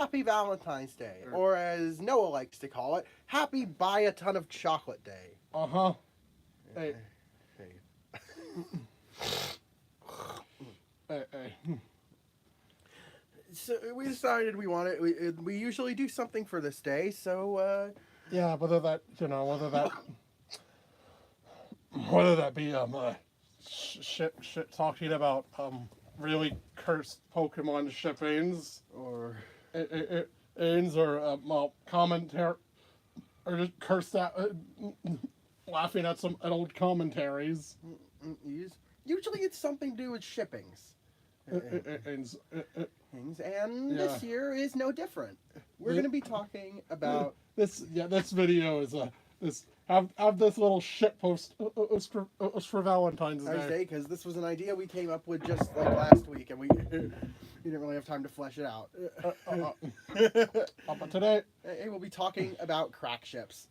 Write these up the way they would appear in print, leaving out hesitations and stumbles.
Happy Valentine's Day, or as Noah likes to call it, Happy Buy a Ton of Chocolate Day. Uh-huh. Hey. Hey. Hey. So we decided we usually do something for this day, so Yeah, whether that whether that be shit talking about really cursed Pokemon shippings or ins or commentary or just cursed at laughing at old commentaries. usually it's something to do with shippings. And this year is no different. We're going to be talking about this video is have this little shit post for Valentine's Day, because this was an idea we came up with just like last week, and we didn't really have time to flesh it out. But today we'll be talking about crack ships.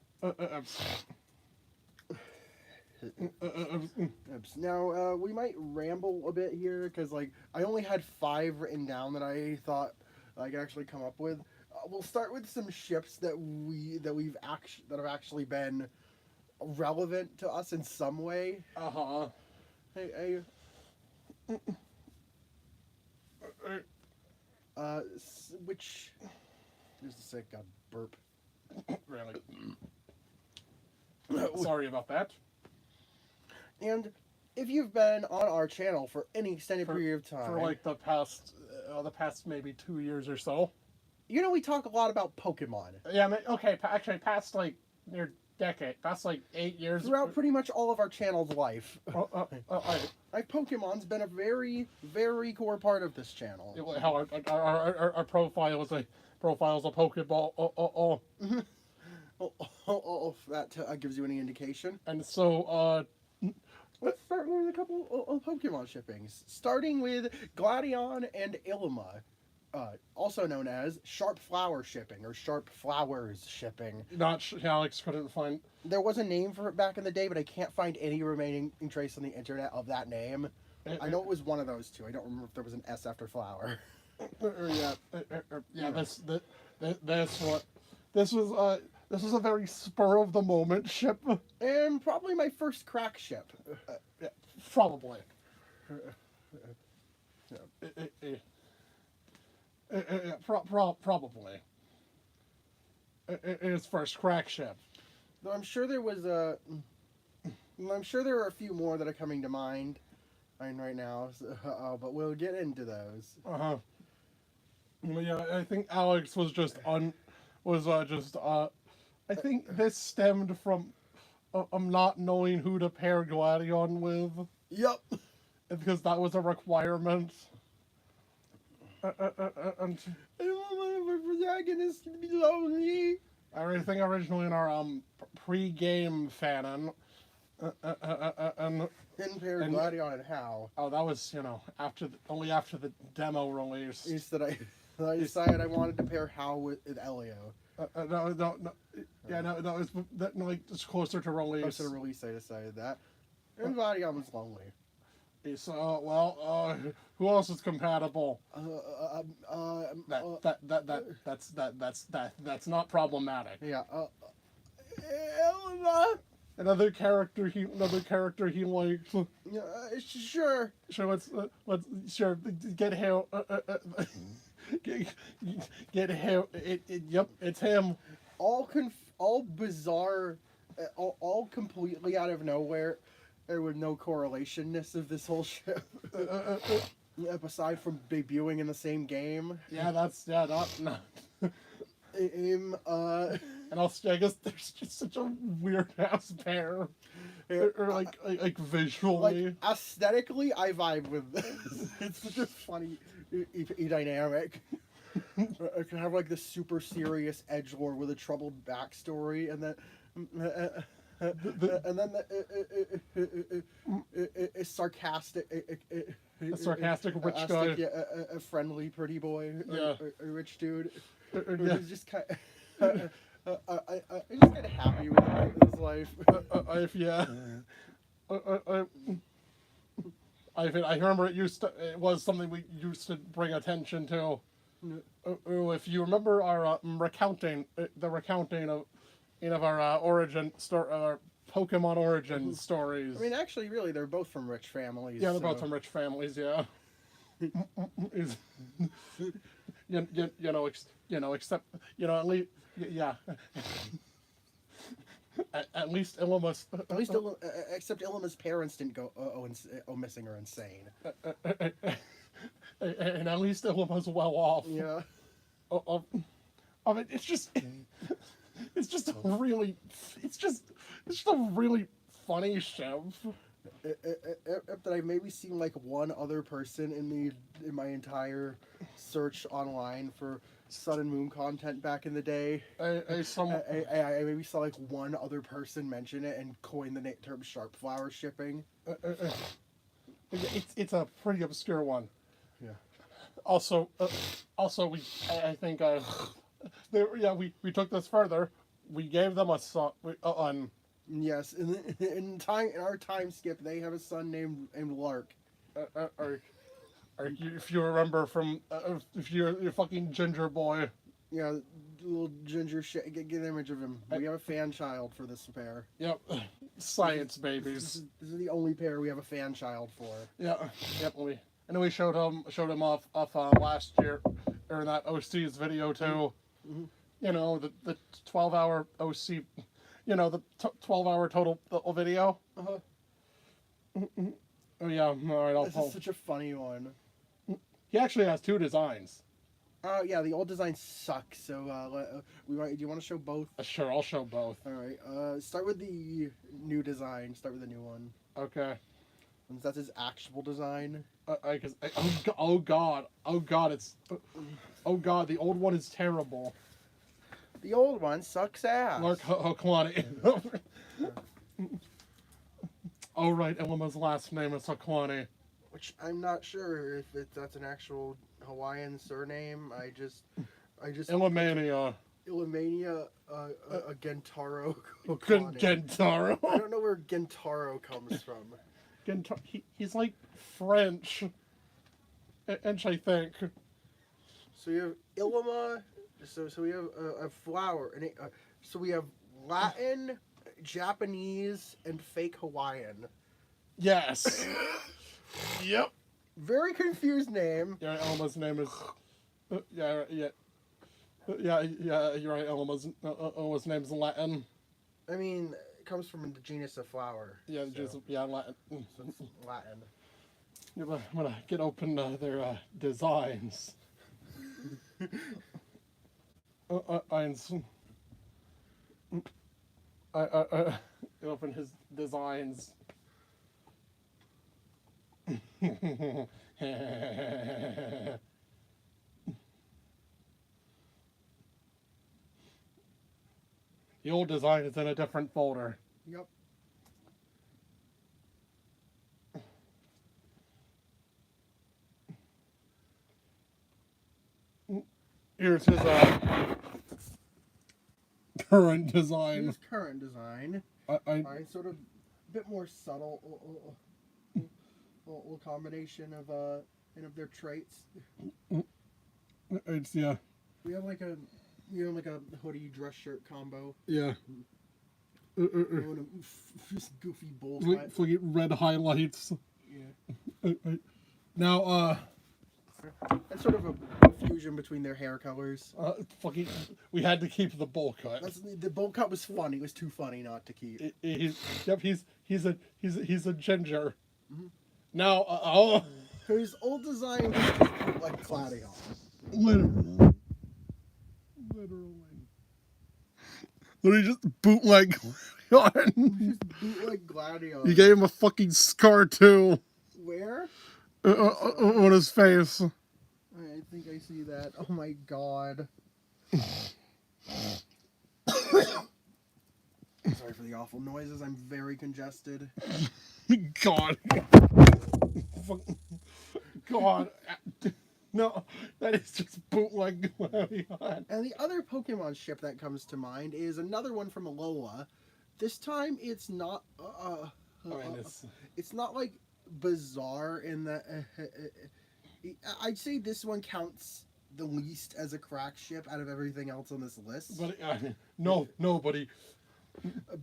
Now we might ramble a bit here because like I only had 5 written down that I thought I could actually come up with. We'll start with some ships that have actually been relevant to us in some way. Hey. Which just a sec, got burp. Really? Sorry about that. And if you've been on our channel for any extended period of time, for like the past maybe 2 years or so, you know we talk a lot about Pokemon. Yeah, okay, actually past like near decade, past like 8 years. Throughout pretty much all of our channel's life, Pokemon's been a very, very core part of this channel. How our profile is a Pokeball. If that gives you any indication. And so, let's start with a couple of Pokemon shippings, starting with Gladion and Ilima, also known as Sharp Flower shipping or Sharp Flowers shipping. Alex couldn't find. There was a name for it back in the day, but I can't find any remaining trace on the internet of that name. I know it was one of those two. I don't remember if there was an S after flower. This was a very spur of the moment ship, and probably my first crack ship. Probably. Probably. His first crack ship. Though I'm sure there was I'm sure there are a few more that are coming to mind right now. But we'll get into those. Yeah, I think Alex was I think this stemmed from not knowing who to pair Gladion with. Yep. Because that was a requirement. And I don't want my protagonist to be lonely. Everything originally in our pre-game fanon. Didn't pair Gladion and how? Oh, that was only after the demo release. Is that I decided I wanted to pair Hal with Elio. No. Yeah, no, it's closer to release. Closer to release, I decided that. And Gladion was lonely. So, who else is compatible? That's not problematic. Yeah. Elena. Another character he likes. Sure. Let's get him. Get him. Yep, it's him. All bizarre, all completely out of nowhere. There was no correlationness of this whole ship. Aside from debuting in the same game. Yeah, not. And also, I guess there's just such a weird ass pair. Or like visually. Like, aesthetically, I vibe with this. It's such a funny dynamic. I can have like this super serious edgelord with a troubled backstory, and then a sarcastic rich guy, a friendly pretty boy, a rich dude. Who's just kind of, I'm just kind of happy with his life. I remember it was something we used to bring attention to. If you remember our recounting, the recounting of our origin story, our Pokemon origin stories. I mean, actually, really, they're both from rich families. Yeah, they're both from rich families. Yeah. Is except at least yeah. At least Illuma's. At least, except Illuma's parents didn't go missing or insane. And at least Illuma's well off. Yeah. I mean, it's just a really funny show. That I've maybe seen like one other person in my entire search online for Sun and Moon content back in the day. I maybe saw like one other person mention it and coin the term sharp flower shipping. It's a pretty obscure one. Yeah. Also, I think we took this further. We gave them a song on. Yes, in our time skip, they have a son named Lark. If you remember from if you're fucking ginger boy. Yeah, little ginger shit. Get an image of him. We have a fan child for this pair. Yep, science babies. This is the only pair we have a fan child for. Yeah, yep. And then we showed him off last year, or in that OC's video too. Mm-hmm. You know, the 12-hour OC. You know, the 12-hour total video. Uh-huh. Oh yeah, all right. This is such a funny one. He actually has two designs. Yeah, the old design sucks. So do you want to show both? Sure, I'll show both. All right. Start with the new design. Start with the new one. Okay. Since that's his actual design. Oh god, the old one is terrible. The old one sucks ass. Lark Hoklani. Oh right, Illuma's last name is Hoklani. Which I'm not sure if that's an actual Hawaiian surname. I just Illumania. Illumania, Gentaro. Gentaro. I don't know where Gentaro comes from. He's like French. I think. So you have Illuma. So we have a flower, and so we have Latin, Japanese, and fake Hawaiian. Yes. Yep. Very confused name. Yeah, Elma's name is. Yeah. You're right. Elma's name is Latin. I mean, it comes from the genus of flower. Yeah, so. Latin. So it's Latin. Yeah, I'm gonna get open their designs. I open his designs. The old design is in a different folder. Yep. Here's his current design. His current design. Alright, sort of a bit more subtle. Little combination of their traits. It's yeah. We have like a hoodie dress shirt combo. Yeah. Just goofy bull. Red highlights. Yeah. Now That's sort of a fusion between their hair colors. we had to keep the bowl cut. The bowl cut was funny. It was too funny not to keep. He's a ginger. Mm-hmm. Now, his old design was just like Gladion. Literally. Just bootleg Gladion. Just bootleg Gladion. You gave him a fucking scar too. Where? On his face. I think I see that. Oh my god. Sorry for the awful noises. I'm very congested. God. God. No, that is just bootleg Gladion. And the other Pokemon ship that comes to mind is another one from Alola. This time it's not. It's not like bizarre in that. I'd say this one counts the least as a crack ship out of everything else on this list. But no, nobody.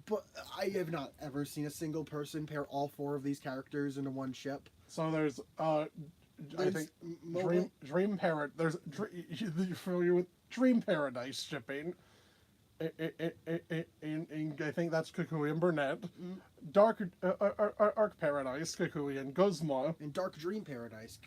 But I have not ever seen a single person pair all four of these characters into one ship. So there's I think Dream Parad. You're familiar with Dream Paradise shipping. And I think that's Kukui and Burnett. Dark Arc Paradise, Kukui and Guzma. And Dark Dream Paradise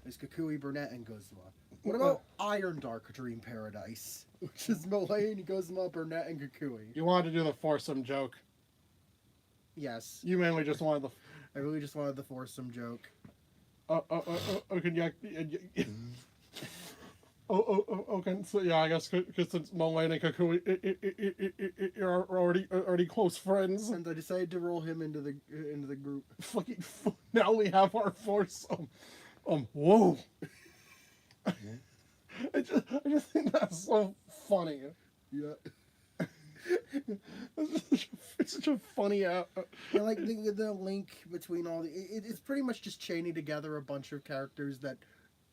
is Kukui, Burnett, and Guzma. What about Iron Dark Dream Paradise, which is Mullane, Guzma, Burnett, and Kukui? You wanted to do the foursome joke. Yes. You mainly just wanted the. I really just wanted the foursome joke. Can you? Okay. So yeah, I guess because since Mullane and Kukui are already close friends, And I decided to roll him into the group. fucking now we have our foursome. Whoa. I just think that's so funny. Yeah. It's such a funny. And like the link between all it's pretty much just chaining together a bunch of characters that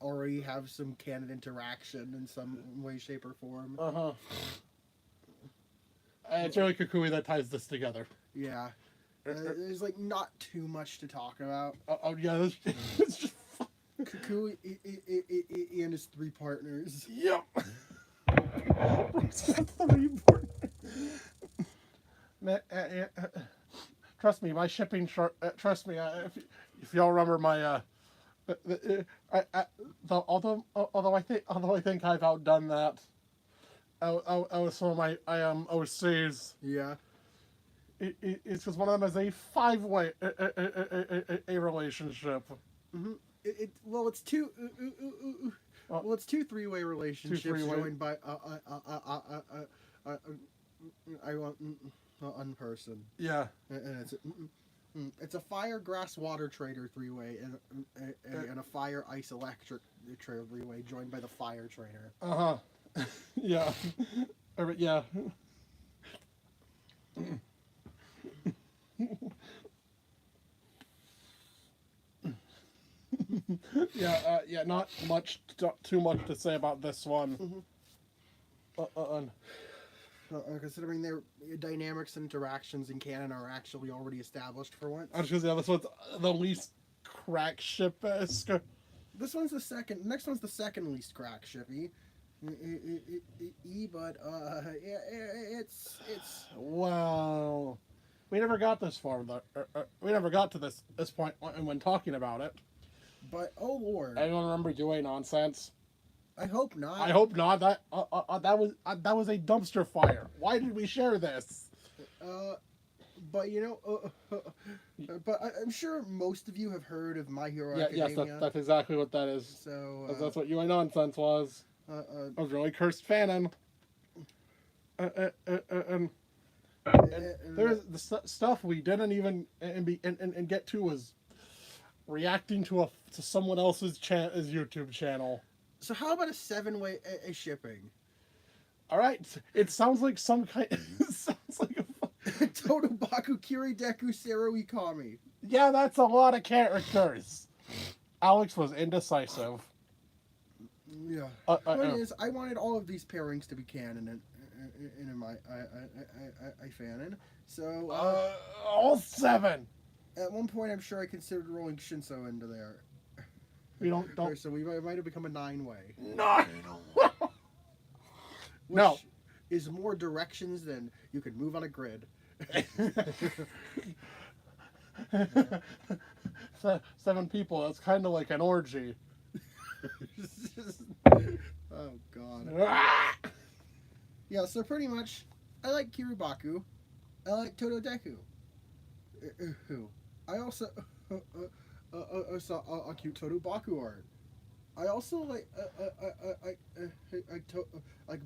already have some canon interaction in some way, shape, or form. It's really Kukui that ties this together. Yeah. There's like not too much to talk about. Yeah, it's just. Kukui and his three partners. Yep. Three partners. Trust me, my shipping short. Trust me, if y'all remember my. Although I think I've outdone that. I was some of my overseas. Yeah. It's just one of them as a five-way a relationship. Mm-hmm. It's two. Well, it's two three-way relationships joined by I want one person. Yeah. And it's a fire, grass, water trader three-way and a fire, ice, electric three-way joined by the fire trainer. Yeah. Yeah. Yeah, not much, too much to say about this one. Considering their dynamics and interactions in canon are actually already established for once. I was gonna say, this one's the least crack ship-esque. This one's the second. Next one's the second least crack shippy. But it's. Wow. We never got this far. We never got to this point when talking about it. But oh lord. Anyone remember doing nonsense? I hope not. I hope not. That was a dumpster fire. Why did we share this? But you know, but I'm sure most of you have heard of My Hero Academia. Yes, that's exactly what that is. So that's what UA nonsense was. I was really cursed fanon. And there's the stuff we didn't even and get to was reacting to someone else's YouTube channel. So how about a 7-way shipping? All right, it sounds like some kind. It sounds like a. Totobaku, Kirideku, Sero Ikami. Yeah, that's a lot of characters. Alex was indecisive. Yeah. Point is, I wanted all of these pairings to be canon in my I fanon. So all 7. At one point, I'm sure I considered rolling Shinso into there. We don't. So we might have become a 9-way. 9. No. Is more directions than you could move on a grid. 7 people. That's kind of like an orgy. Oh god. Yeah, so pretty much, I like Kiribaku. I like Totodeku. I also saw a cute Totobaku art. I also like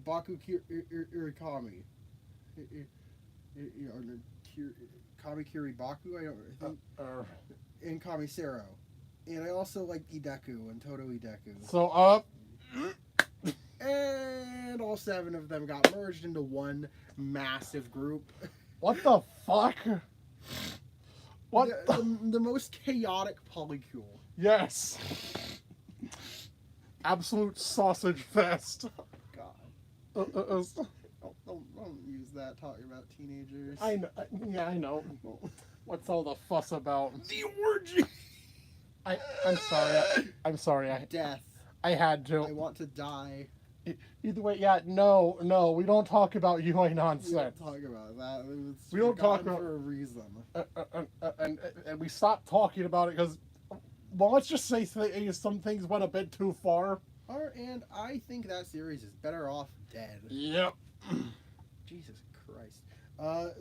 Baku Irikami. Kami Kiribaku, I don't think. And Kami Sero. And I also like Ideku and Toto Ideku. So, And all 7 of them got merged into one massive group. What the fuck? What the most chaotic polycule. Yes. absolute sausage fest. God. Uh, uh, uh, Don't use that talking about teenagers. I know. Yeah, I know. What's all the fuss about? The orgy. I'm sorry. I'm sorry. Death. I had I to. want to die. Either way, yeah. No. We don't talk about UA We don't nonsense. talk about that. We don't talk forgotten about- for a reason. And we stopped talking about it because, well, let's just say some things went a bit too far. And I think that series is better off dead. Yep. Jesus Christ.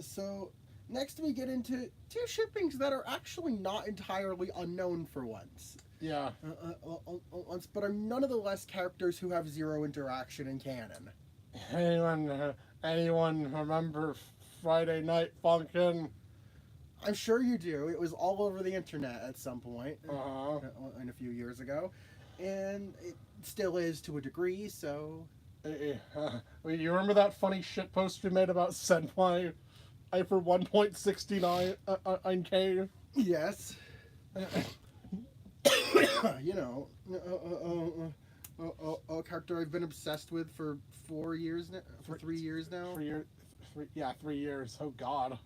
So next we get into two shippings that are actually not entirely unknown for once. Yeah. But are none of the less characters who have zero interaction in canon. Anyone remember Friday Night Funkin'? I'm sure you do. It was all over the internet at some point, Uh-huh. in a few years ago, and it still is to a degree. So You remember that funny shit post we made about Senpai? I for 1.69 on K. yes, you know, a character I've been obsessed with for 4 years now, for 3 years now. 3 years. 3 years. Oh God.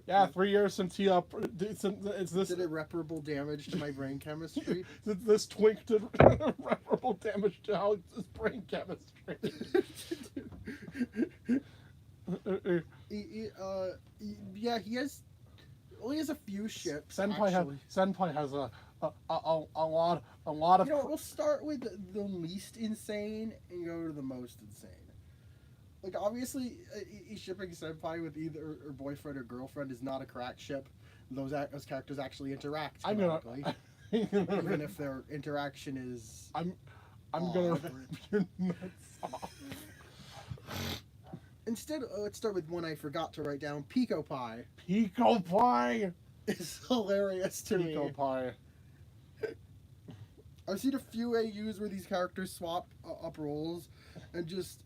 Yeah, 3 years since he it's this Did irreparable damage to my brain chemistry. this twink did irreparable damage to Alex's brain chemistry. Yeah, he has. Well, he has a few ships. Senpai actually. has a lot of You know, we'll start with the least insane and go to the most insane. Like, obviously, shipping Senpai with either her boyfriend or girlfriend is not a crack ship. Those characters actually interact canonically, even if their interaction is. I'm gonna odd. rip your nuts off. Instead, let's start with one I forgot to write down. Pico Pie Pico Pie. is hilarious to Pico me. Pie. I've seen a few AUs where these characters swap up roles, and just.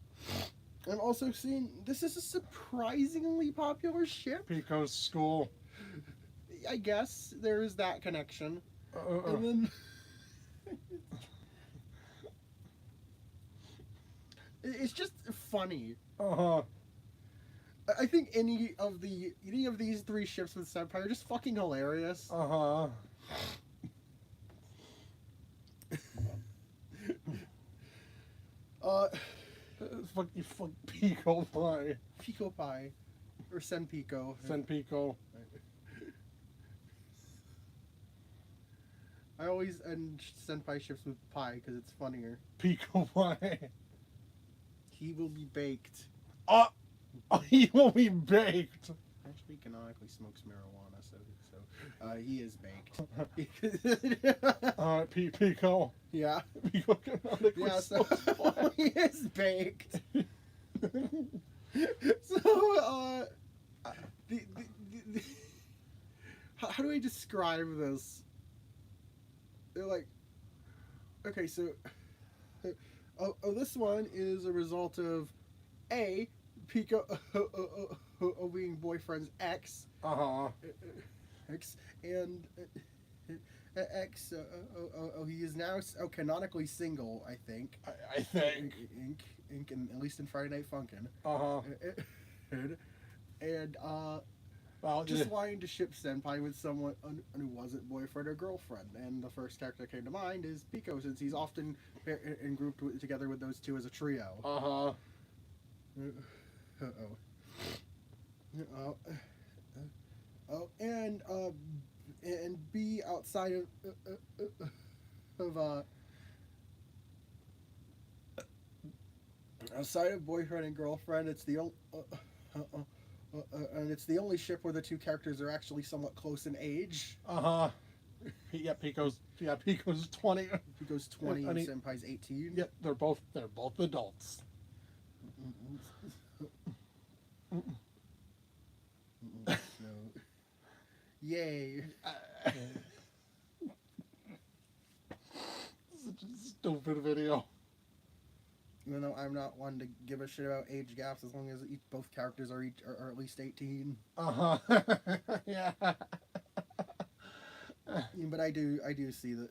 I'm also seeing this is a surprisingly popular ship. Pico's school. I guess there is that connection, and then it's just funny. Uh-huh. I think any of these three ships with Senpai are just fucking hilarious. Uh-huh. Fuck Pico Pie. Pico Pie, or Senpico. Senpico. I always end Senpai ships with pie because it's funnier. Pico Pie. He will be baked. He will be baked. Actually, canonically smokes marijuana, so he is baked. Pico. Yeah. Pico canonically Yeah, so smokes pie. he is baked. So, how do I describe this? They're like, okay, so, this one is a result of A, Pico being boyfriend's ex, Uh-huh. and ex, he is now canonically single, I think. I think. Ink, at least in Friday Night Funkin'. Uh-huh. And Well, just wanting to ship Senpai with someone who wasn't boyfriend or girlfriend. And the first character that came to mind is Pico, since he's often grouped together with those two as a trio. Uh-huh. And B, outside of boyfriend and girlfriend, it's the only and it's the only ship where the two characters are actually somewhat close in age. Uh-huh. Pico's 20. Pico's 20 and And Senpai's 18. Yep, they're both adults. So, yay. Such a stupid video. Even though I'm not one to give a shit about age gaps, as long as both characters are at least 18. Uh-huh. Yeah. But I do see that.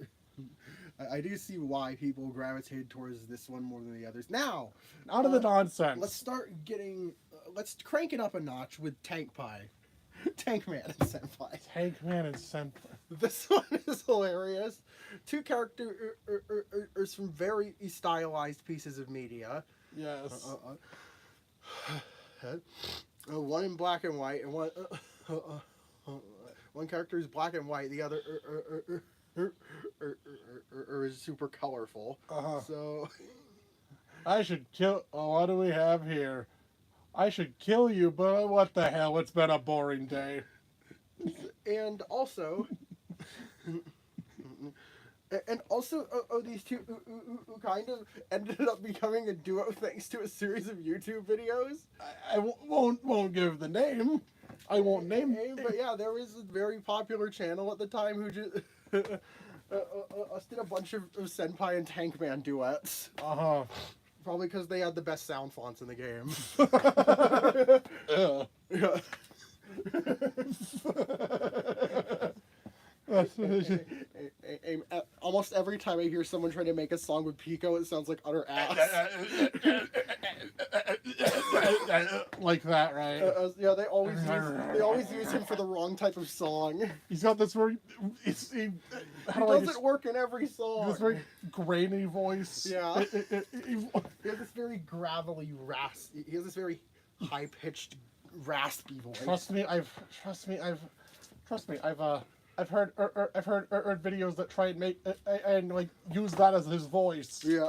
I do see why people gravitated towards this one more than the others. Now, Out of the nonsense. let's crank it up a notch with Tank Pie. Tank Man and Senpai. Tank Man and Senpai. This one is hilarious. Two characters from very stylized pieces of media. Yes. One in black and white, and one character is black and white. The other is super colorful. So I should kill. Oh, what do we have here? I should kill you, but what the hell? It's been a boring day. and also. These two kind of ended up becoming a duo thanks to a series of YouTube videos. I won't give the name. I won't name. But yeah, there was a very popular channel at the time who just did a bunch of Senpai and Tank Man duets. Probably because they had the best sound fonts in the game. Yeah. Almost every time I hear someone trying to make a song with Pico, it sounds like utter ass. Like that, right? Yeah, they always use him for the wrong type of song. He's got this very He doesn't work in every song. This very grainy voice. Yeah. He has this very gravelly he has this very high pitched raspy voice. Trust me, I've heard videos that try and make and like use that as his voice. Yeah.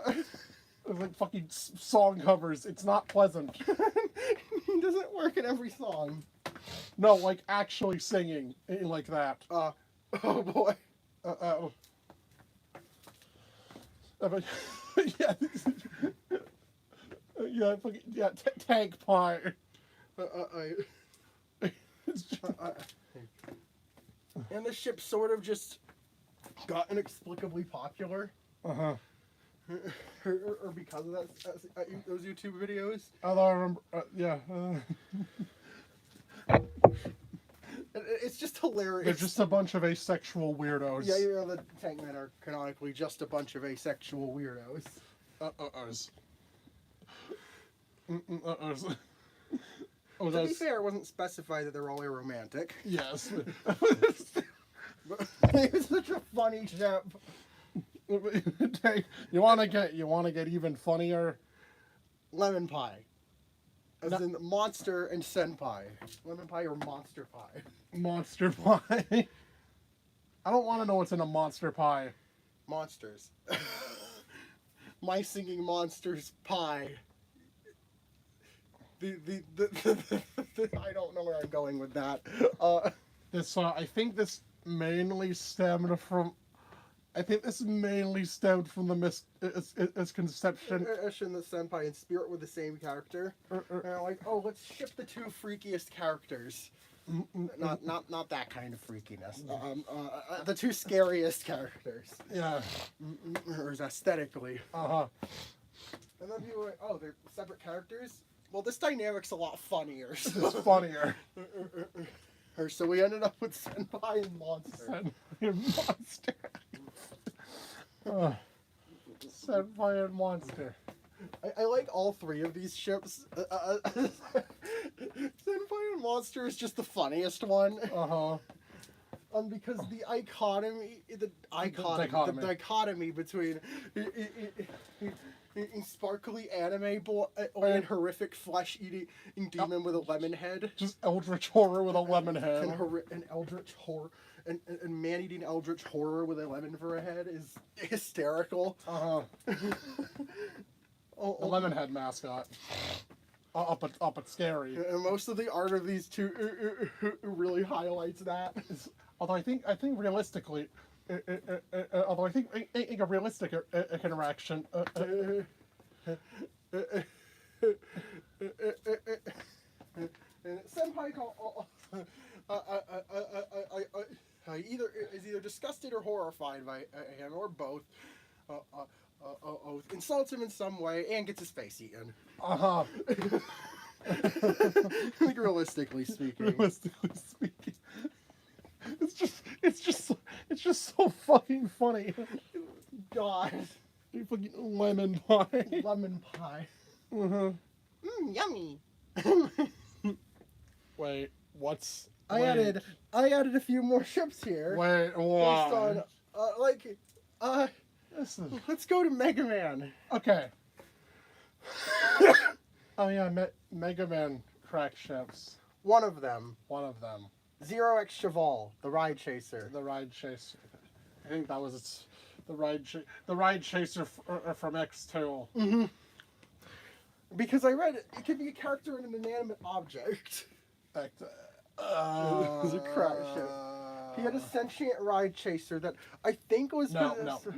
Like fucking song covers. It's not pleasant. He doesn't work in every song. No, like actually singing like that. Oh boy. Yeah. Yeah, Tank Pie. And the ship sort of just got inexplicably popular. or because of those YouTube videos. Although I remember, yeah. It's just hilarious. They're just a bunch of asexual weirdos. Yeah, the Tank Men are canonically just a bunch of asexual weirdos. To be fair, it wasn't specified that they're all aromantic. Yes. But it's such a funny ship. You want to get even funnier? Lemon Pie. As in Monster and Senpai. Lemon Pie or Monster Pie? Monster Pie. I don't want to know what's in a Monster Pie. Monsters. My Singing Monsters Pie. I don't know where I'm going with that. I think this mainly stemmed from the misconception. Ishin the Senpai and Spirit were the same character. And like, oh, let's ship the two freakiest characters. Not that kind of freakiness. The two scariest characters. Yeah. Or aesthetically. And then people were like, oh, they're separate characters? Well, this dynamic's a lot funnier. So. It's funnier. So we ended up with Senpai and Monster. Senpai and Monster. Senpai and Monster. I like all three of these ships. Senpai and Monster is just the funniest one. Because the dichotomy between a sparkly anime boy and horrific flesh-eating demon with a lemon head. Just eldritch horror with a lemon head. And eldritch horror. And man-eating eldritch horror with a lemon for a head is hysterical. The lemon head mascot. Up at scary. And most of the art of these two really highlights that. Although I think realistically, a realistic interaction. Senpai is either disgusted or horrified by him, or both. Insults him in some way and gets his face eaten. Like realistically speaking. It's just so fucking funny. god. You fucking lemon pie. Lemon pie. Uh-huh. Yummy. Wait, what's... I added a few more ships here. Wait, Based what? on, This is... let's go to Mega Man. Okay. Oh yeah, Mega Man crack ships. One of them. One of them. Zero X Cheval, the Ride Chaser. The Ride Chaser. I think that was its... The Ride Chaser from X2. Mm-hmm. Because I read it could be a character in an inanimate object. It was a crack ship. He had a sentient Ride Chaser that I think was... No, it wasn't.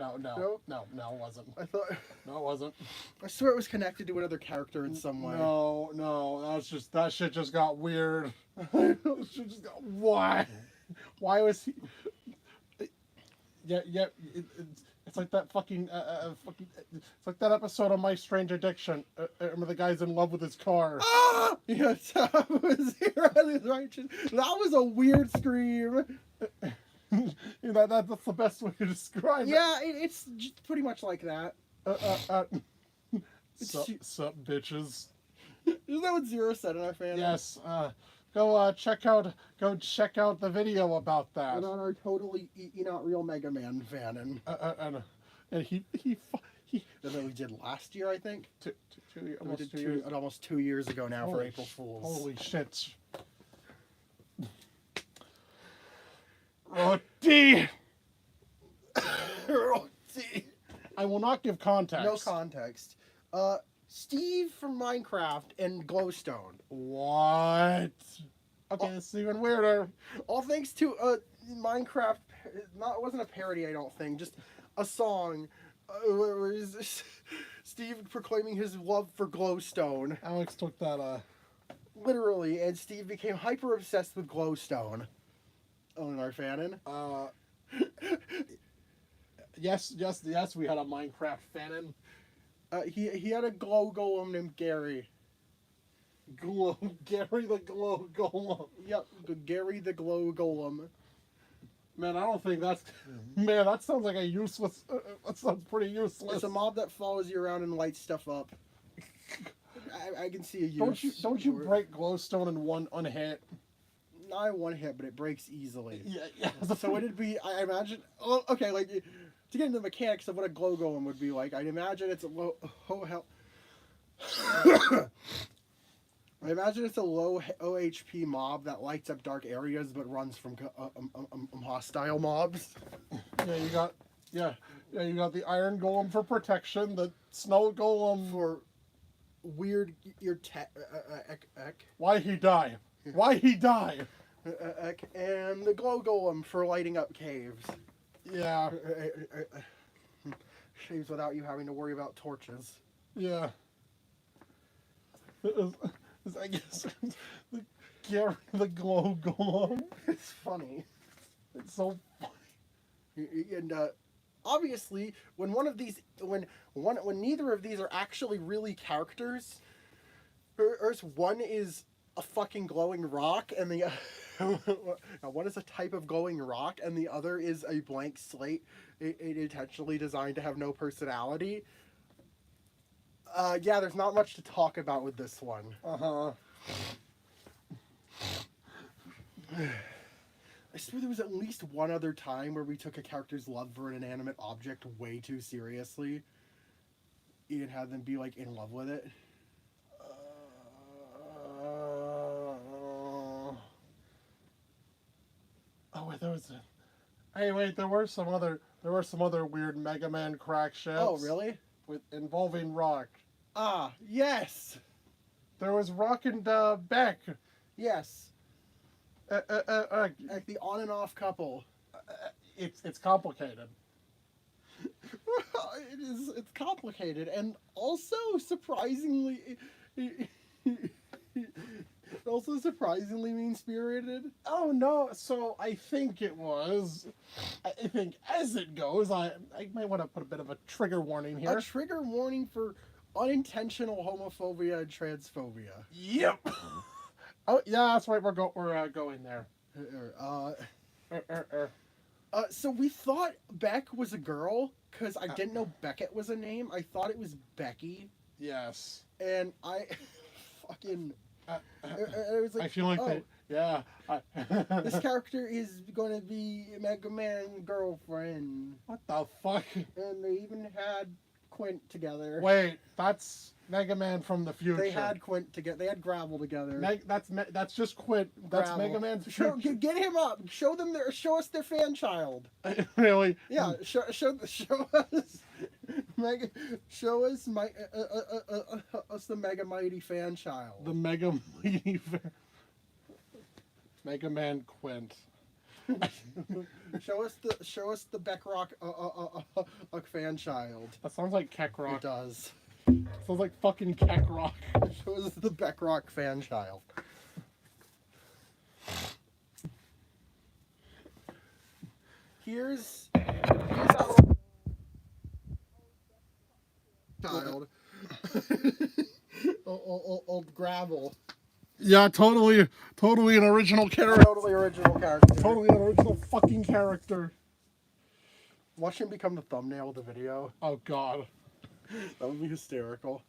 I thought... No, it wasn't. I swear it was connected to another character in some way. No, that shit just got weird. That shit just got... Why? Why was he... Yeah, it's like that fucking, it's like that episode of My Strange Addiction, where the guy's in love with his car. Ah! Yes, that was a weird scream. That's the best way to describe it. Yeah, it's just pretty much like that. Sup, bitches. Isn't that what Zero said in our fan? Yes, go check out the video about that. And on our totally not real Mega Man fan, and he that we did last year, I think. Almost 2 years ago now for April Fools. Holy shit! Roti. Roti. I will not give context. No context. Steve from Minecraft and Glowstone. What? Okay, this is even weirder. All thanks to Minecraft. It wasn't a parody, I don't think. Just a song. Where is Steve proclaiming his love for Glowstone. Alex took that. Literally, and Steve became hyper obsessed with Glowstone. On our fanon. Yes, we had a Minecraft fanon. He had a glow golem named Gary. Gary the Glow Golem. Yep, Gary the Glow Golem. Man, I don't think that's... Man, that sounds like a useless... that sounds pretty useless. It's a mob that follows you around and lights stuff up. I can see a use. Don't you break glowstone in one hit? Not in one hit, but it breaks easily. Yeah. So it'd be, I imagine... Oh, okay, like, to get into the mechanics of what a glow golem would be like, I'd imagine it's a low... Oh, hell... I imagine it's a low OHP mob that lights up dark areas but runs from hostile mobs. Yeah, you got the iron golem for protection, the snow golem for weird Why he die? Why he die? And the glow golem for lighting up caves. Yeah. Caves without you having to worry about torches. Yeah. I guess Gary the Glow Golem. It's funny. It's so funny. And obviously, when neither of these are actually really characters, or one is a fucking glowing rock, and the one is a type of glowing rock, and the other is a blank slate, intentionally designed to have no personality. Yeah, there's not much to talk about with this one. I swear there was at least one other time where we took a character's love for an inanimate object way too seriously. And had them be, like, in love with it. Oh, wait, there were some other weird Mega Man crack ships. Oh, really? Involving Rock. Ah, yes! There was Rock and Beck. Yes. Like the on and off couple. It's complicated. It's complicated, and also surprisingly mean-spirited. Oh no, so I think as it goes, I might want to put a bit of a trigger warning here. A trigger warning for unintentional homophobia and transphobia. Yep. Oh yeah, that's right. We're going there. So we thought Beck was a girl because I didn't know Beckett was a name. I thought it was Becky, Yes. and I fucking. Uh, I was like, I feel like oh, this this character is going to be Mega Man girlfriend, What the fuck? and they even had Quint together. Wait, that's Mega Man from the future. They had Quint together. They had Gravel together. That's just Quint. That's Gravel. Mega Man's Show, future. get him up. Show them show us their fan child. Really? Yeah, show us, Mega, show us us the Mega Mighty fan child. The Mega Mighty Mega Man Quint. show us the Beckrock fan child. That sounds like It Keckrock. does. Sounds like fucking Keckrock. Show us the Beckrock fan child. Here's our child. Old Gravel. Yeah, totally an original character. Totally original character. Totally an original fucking character. Watch him become the thumbnail of the video. Oh god. That would be hysterical.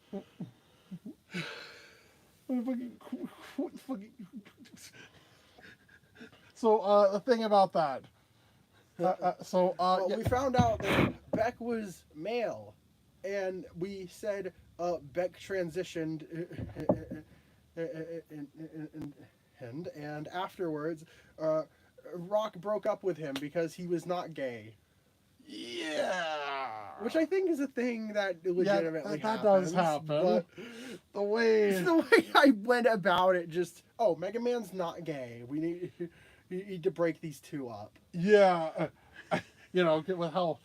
So, the thing about that. Well, we found out that Beck was male, and we said Beck transitioned, and afterwards, Rock broke up with him because he was not gay. Yeah. Which I think is a thing that legitimately that happens. does happen. But The way. it's the way I went about it. Just Mega Man's not gay. We need to break these two up. Yeah. With how.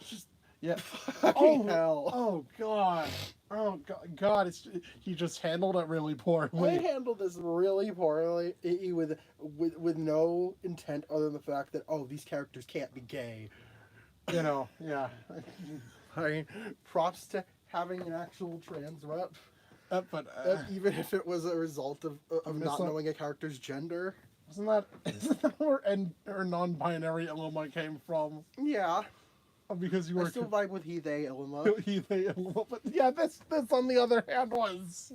Yeah. Fucking hell. Oh god. Oh god. He just handled it really I poorly. handled this really poorly with no intent other than the fact that these characters can't be gay. Yeah. I mean, props to having an actual trans rep, But even if it was a result of not knowing a character's gender. isn't that where her non-binary Illuma came from? Yeah, Because you I were still vibe with he, they, Illuma. he they Illuma, but yeah, this on the other hand was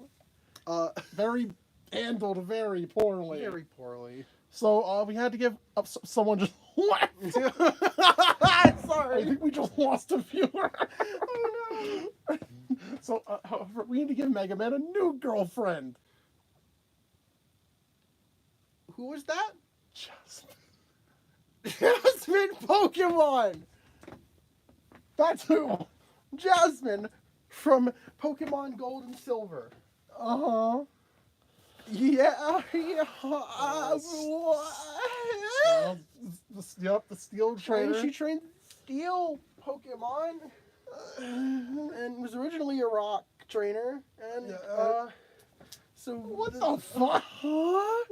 very handled very poorly. Very poorly. So we had to give up someone just left. Sorry. I think we just lost a viewer. Oh no. So however, we need to give Mega Man a new girlfriend. Who was that? Jasmine. Jasmine Pokemon. That's who. Jasmine from Pokemon Gold and Silver. Uh-huh. Yeah. The steel trainer. She trained Steel Pokemon, and was originally a Rock trainer. And so What the fuck? Huh?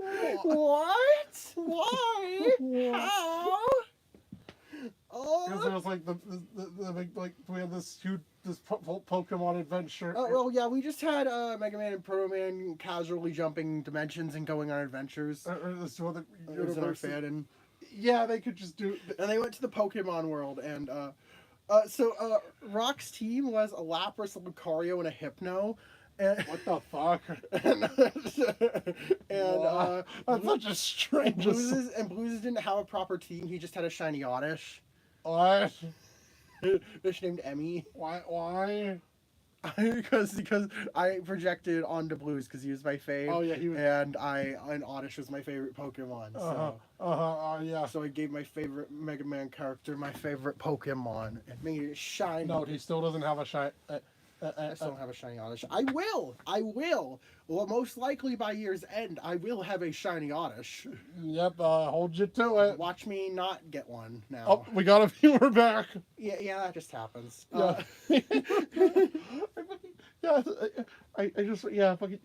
What? Why? How? Because it was like the big, like we had this huge Pokemon adventure. Oh well, yeah. We just had Mega Man and Proto Man casually jumping dimensions and going on adventures. Or this other It was in our fan, and they could just do. they went to the Pokemon world, and so Rock's team was a Lapras, a Lucario, and a Hypno. And, What the fuck? and That's such a strange. Blues didn't have a proper team. He just had a shiny Oddish. What? Fish named Emmy. Why? because I projected onto Blues because he was my fave. Oh yeah, he was. And Oddish was my favorite Pokemon. So. Yeah. So I gave my favorite Mega Man character my favorite Pokemon and made it shiny. No, he still doesn't have a shine. I still don't have a shiny Oddish. I will. Well, most likely by year's end, I will have a shiny Oddish. Yep. Hold you to it. Watch me not get one now. Oh, we got a viewer back. Yeah, that just happens. Yeah. Yeah. I just fucking.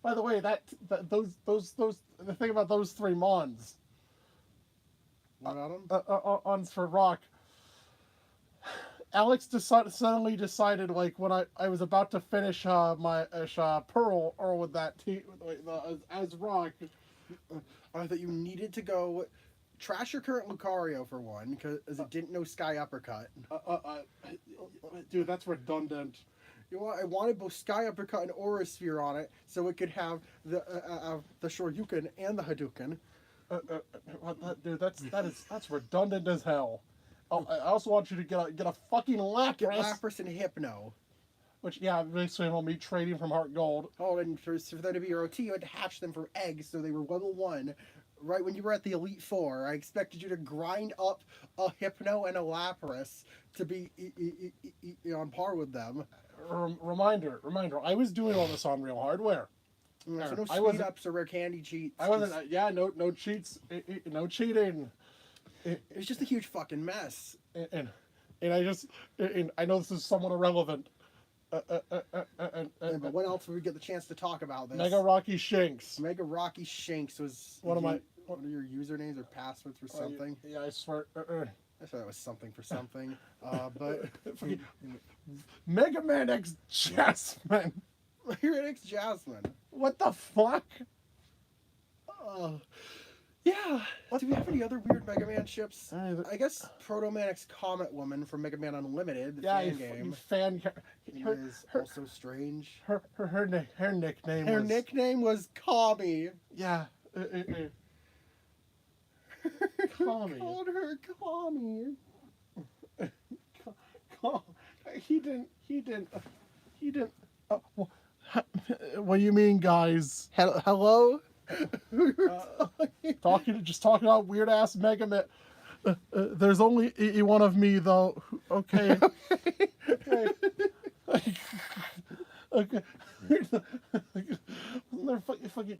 By the way, those the thing about those three Mons. What about 'em? On for Rock. Alex suddenly decided, like, when I was about to finish my Pearl or with that team as Rock. That you needed to go trash your current Lucario for one, because it didn't know Sky Uppercut. Dude, that's redundant. You know, I wanted both Sky Uppercut and Aura Sphere on it, so it could have the Shoryuken and the Hadouken. Dude, that's redundant as hell. Oh, I also want you to get a fucking Lapras. Get Lapras and Hypno. Which, yeah, basically will be trading from Heart Gold. Oh, and for them to be your OT, you had to hatch them from eggs, so they were level 1. Right when you were at the Elite Four, I expected you to grind up a Hypno and a Lapras to be on par with them. Reminder, I was doing all this on real hardware. So no speed ups or rare candy cheats. I wasn't. No cheats. No cheating. It was just a huge fucking mess. And I know this is somewhat irrelevant. But when else would we get the chance to talk about this? Mega Rocky Shanks. Mega Rocky Shanks was one of your usernames or passwords for something. Yeah, I swear. I thought it was something for something. But Mega Man X Jasmine. You're an X Jasmine. What the fuck? Yeah. Do we have any other weird Mega Man ships? I guess Proto Man X Comet Woman from Mega Man Unlimited, the fan game. Is also strange. Her nickname. Her nickname was Kami. Yeah. Kami. Called her Kami. He didn't. What do you mean, guys? Hello? Talking about weird ass Mega Man. There's only one of me though. Okay. Okay. They're fucking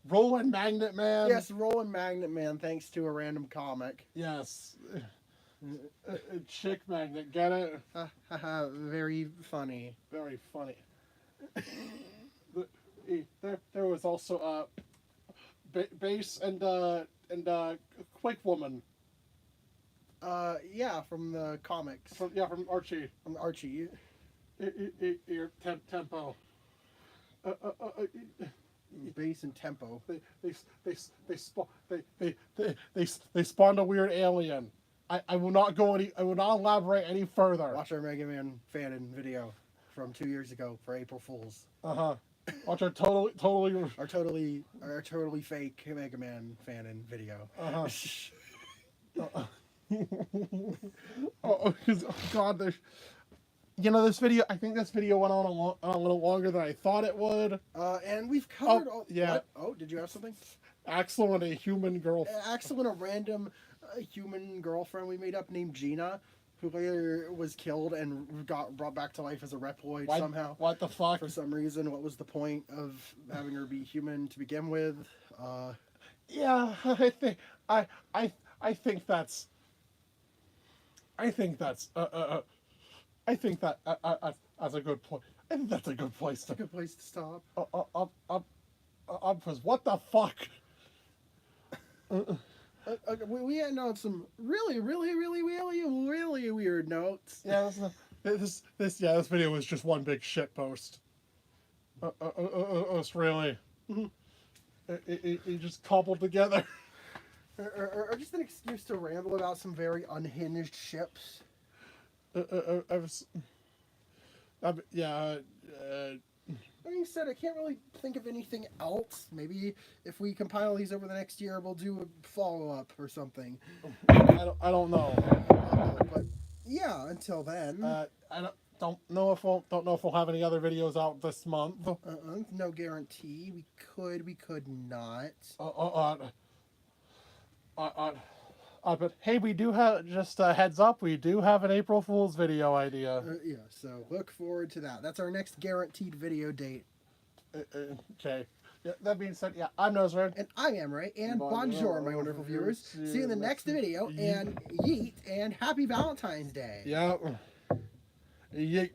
Rolling Magnet Man. Yes, Rolling Magnet Man. Thanks to a random comic. Yes. Chick Magnet. Get it? Very funny. Very funny. There was also Base and Quake Woman. Yeah, from the comics. From Archie. From Archie. Your tempo. Base and tempo. They spawned a weird alien. I will not elaborate any further. Watch our Mega Man fan-in video from 2 years ago for April Fools. Watch our totally fake Mega Man fan-in video. Oh God, this video. I think this video went on a little longer than I thought it would. And we've covered all. Yeah. What? Oh, did you have something? Axel and a human girl. Axel and a random human girlfriend we made up named Gina, who later was killed and got brought back to life as a Reploid somehow. What the fuck? For some reason, what was the point of having her be human to begin with? Yeah, I think that's a good point. I think that's a good place to. A good place to stop. Because what the fuck? We end on some really weird notes. Yeah, this video was just one big shit post. It's really. It just cobbled together. Or just an excuse to ramble about some very unhinged ships. Like you said, I can't really think of anything else. Maybe if we compile these over the next year, we'll do a follow-up or something. I don't know. But yeah, until then. I don't know if we'll have any other videos out this month. No guarantee. We could not. But hey, we do have, just a heads up, we do have an April Fool's video idea. Yeah, so look forward to that. That's our next guaranteed video date. Okay. Yeah, that being said, yeah, I'm Nosred. And I am Ray. And bonjour, my wonderful viewers. See you in the next video. And yeet, and happy Valentine's Day. Yeah. Yeet.